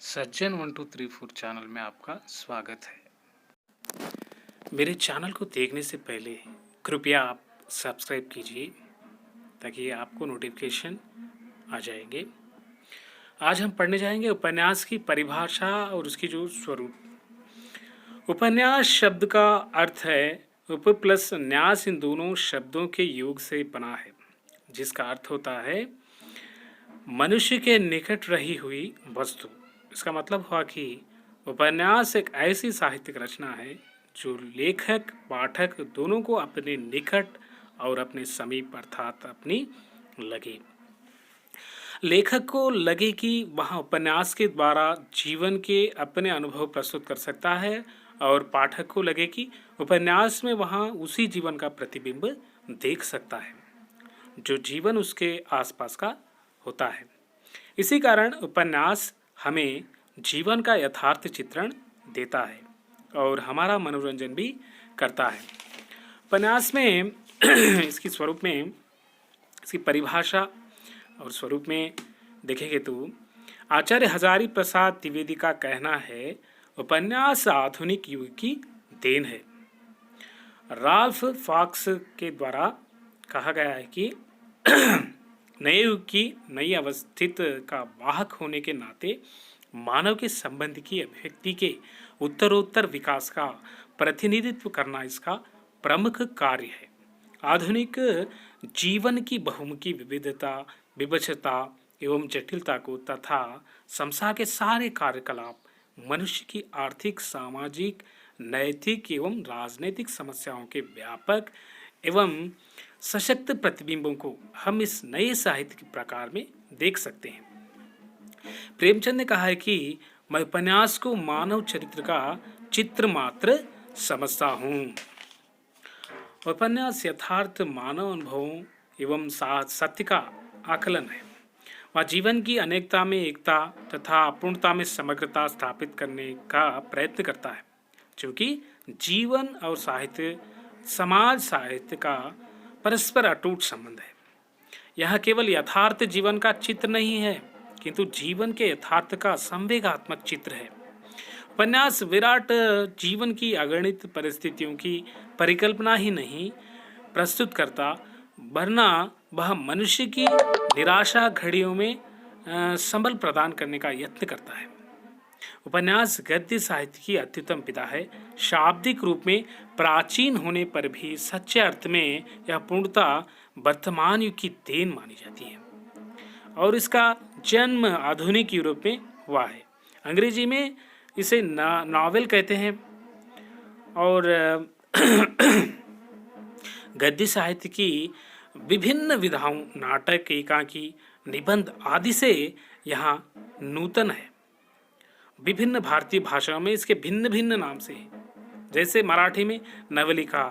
सज्जन 1234 channel में आपका स्वागत है। मेरे चैनल को देखने से पहले कृपया आप सब्सक्राइब कीजिए ताकि आपको नोटिफिकेशन आ जाएंगे। आज हम पढ़ने जाएंगे उपन्यास की परिभाषा और उसकी जो स्वरूप। उपन्यास शब्द का अर्थ है उप प्लस न्यास, इन दोनों शब्दों के योग से बना है, जिसका अर्थ होता है मनुष्य के निकट रही हुई वस्तु। इसका मतलब हुआ कि उपन्यास एक ऐसी साहित्यिक रचना है जो लेखक पाठक दोनों को अपने निकट और अपने समीप अर्थात अपनी लगे। लेखक को लगे कि वह उपन्यास के द्वारा जीवन के अपने अनुभव प्रस्तुत कर सकता है और पाठक को लगे कि उपन्यास में वह उसी जीवन का प्रतिबिंब देख सकता है जो जीवन उसके आसपास का होता है। इसी कारण उपन्यास हमें जीवन का यथार्थ चित्रण देता है और हमारा मनोरंजन भी करता है। उपन्यास में इसकी स्वरूप में, इसकी परिभाषा और स्वरूप में देखेंगे तो आचार्य हजारी प्रसाद द्विवेदी का कहना है, उपन्यास आधुनिक युग की देन है। राल्फ फॉक्स के द्वारा कहा गया है कि नए युग की नई अवस्थित का वाहक होने के नाते मानव के संबंध की अभिव्यक्ति के उत्तरोत्तर विकास का प्रतिनिधित्व करना इसका प्रमुख कार्य है। आधुनिक जीवन की बहुमुखी विविधता, विवक्षता एवं जटिलता को तथा संसार के सारे कार्यकलाप मनुष्य की आर्थिक, सामाजिक, नैतिक एवं राजनीतिक समस्याओं के व्यापक एवं सशक्त प्रतिबिंबों को हम इस नए साहित्य के प्रकार में देख सकते हैं। प्रेमचंद ने कहा है कि मैं उपन्यास को मानव चरित्र का चित्र मात्र समझता हूँ। उपन्यास यथार्थ मानव अनुभवों एवं सत्य का आकलन है। वह जीवन की अनेकता में एकता तथा अपूर्णता में समग्रता स्थापित करने का प्रयत्न करता है, क्योंकि जीवन और साहित्य, समाज साहित्य का परस्पर अटूट संबंध है। यह केवल यथार्थ जीवन का चित्र नहीं है, किंतु जीवन के यथार्थ का संवेगात्मक चित्र है। उपन्यास विराट जीवन की अगणित परिस्थितियों की परिकल्पना ही नहीं प्रस्तुत करता, वरना वह मनुष्य की निराशा घड़ियों में संबल प्रदान करने का यत्न करता है। उपन्यास गद्य साहित्य की अत्युत्तम पिता है। शाब्दिक रूप में प्राचीन होने पर भी सच्चे अर्थ में यह पूर्णता वर्तमान युग की देन मानी जाती है और इसका जन्म आधुनिक यूरोप में हुआ है। अंग्रेजी में इसे नॉवेल कहते हैं और गद्य साहित्य की विभिन्न विधाओं, नाटक, एकांकी, निबंध आदि से यहाँ नूतन है। विभिन्न भारतीय भाषाओं में इसके भिन्न भिन्न नाम से है, जैसे मराठी में नवलिका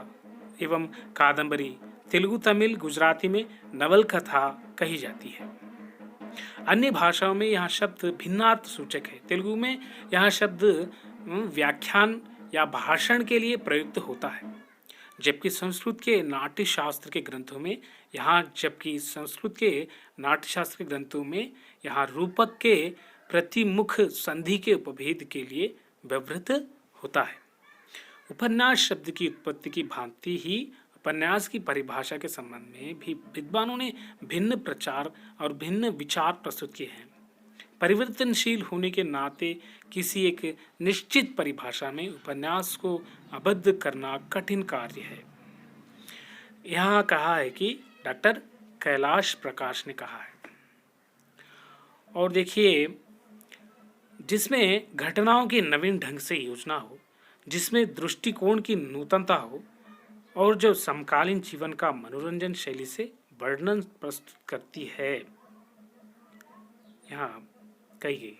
एवं कादंबरी, तेलुगु, तमिल, गुजराती में नवल कथा कही जाती है। अन्य भाषाओं में यह शब्द भिन्नार्थ सूचक है। तेलुगु में यह शब्द व्याख्यान या भाषण के लिए प्रयुक्त होता है, जबकि संस्कृत के नाट्यशास्त्र के ग्रंथों में यहाँ रूपक के प्रतिमुख संधि के उपभेद के लिए व्यवहृत होता है। उपन्यास शब्द की उत्पत्ति की भांति ही उपन्यास की परिभाषा के संबंध में भी विद्वानों ने भिन्न प्रचार और भिन्न विचार प्रस्तुत किए हैं। परिवर्तनशील होने के नाते किसी एक निश्चित परिभाषा में उपन्यास को आबद्ध करना कठिन कार्य है। यहाँ कहा है कि डॉक्टर कैलाश प्रकाश ने कहा है। और देखिए, जिसमें घटनाओं की नवीन ढंग से योजना हो, जिसमें दृष्टिकोण की नूतनता हो और जो समकालीन जीवन का मनोरंजन शैली से वर्णन प्रस्तुत करती है, यहाँ कही गई,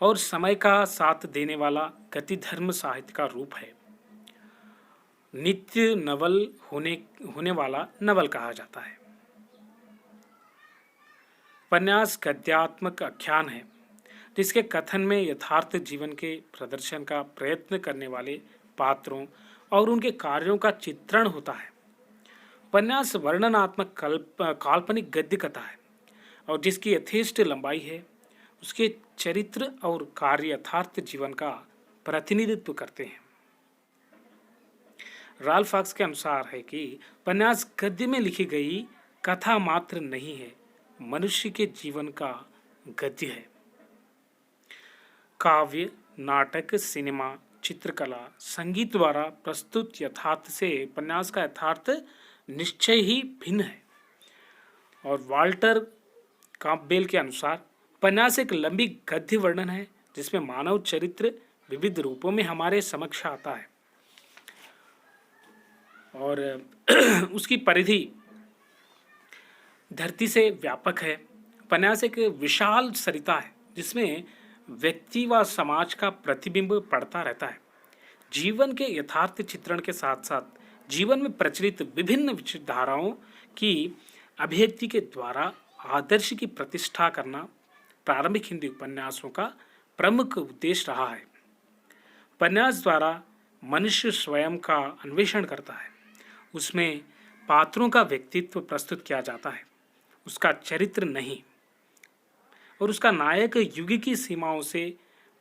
और समय का साथ देने वाला गति धर्म साहित्य का रूप है। नित्य नवल होने वाला नवल कहा जाता है। उपन्यास गद्यात्मक आख्यान है, जिसके कथन में यथार्थ जीवन के प्रदर्शन का प्रयत्न करने वाले पात्रों और उनके कार्यों का चित्रण होता है। उपन्यास वर्णनात्मक काल्पनिक गद्य कथा है और जिसकी यथेष्ट लंबाई है, उसके चरित्र और कार्य यथार्थ जीवन का प्रतिनिधित्व करते हैं। राल्फ फॉक्स के अनुसार है कि उपन्यास गद्य में लिखी गई कथा मात्र नहीं है, मनुष्य के जीवन का गद्य है। काव्य, नाटक, सिनेमा, चित्रकला, संगीत द्वारा प्रस्तुत यथार्थ से उपन्यास का यथार्थ निश्चय ही भिन्न है। और वाल्टर काम्पबेल के अनुसार उपन्यास एक लंबी गद्य वर्णन है जिसमें मानव चरित्र विविध रूपों में हमारे समक्ष आता है और उसकी परिधि धरती से व्यापक है। उपन्यास एक विशाल सरिता है जिसमें व्यक्ति व समाज का प्रतिबिंब पड़ता रहता है। जीवन के यथार्थ चित्रण के साथ साथ जीवन में प्रचलित विभिन्न विचारधाराओं की अभिव्यक्ति के द्वारा आदर्श की प्रतिष्ठा करना प्रारंभिक हिंदी उपन्यासों का प्रमुख उद्देश्य रहा है। उपन्यास द्वारा मनुष्य स्वयं का अन्वेषण करता है, उसमें पात्रों का व्यक्तित्व प्रस्तुत किया जाता है, उसका चरित्र नहीं, और उसका नायक युग की सीमाओं से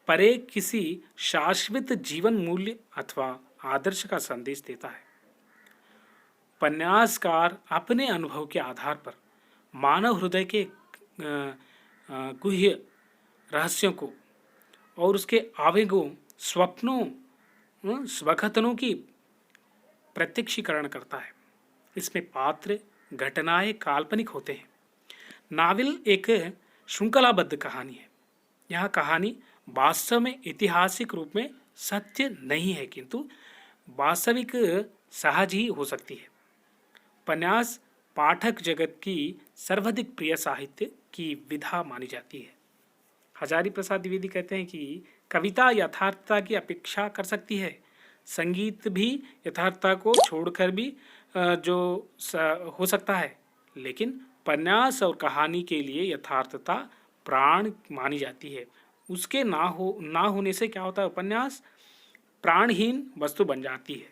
परे किसी शाश्वत जीवन मूल्य अथवा आदर्श का संदेश देता है। उपन्यासकार अपने अनुभव के आधार पर मानव हृदय के गुह्य रहस्यों को और उसके आवेगों, स्वप्नों, स्वकथनों की प्रत्यक्षीकरण करता है। इसमें पात्र, घटनाएं काल्पनिक होते हैं। नावल एक श्रृंखलाबद्ध कहानी है। यह कहानी वास्तव में ऐतिहासिक रूप में सत्य नहीं है, किंतु वास्तविक सहज ही हो सकती है। उपन्यास पाठक जगत की सर्वाधिक प्रिय साहित्य की विधा मानी जाती है। हजारी प्रसाद द्विवेदी कहते हैं कि कविता यथार्थता की अपेक्षा कर सकती है, संगीत भी यथार्थता को छोड़कर भी हो सकता है, लेकिन उपन्यास और कहानी के लिए यथार्थता प्राण मानी जाती है। उसके ना होने से क्या होता है, उपन्यास प्राणहीन वस्तु बन जाती है।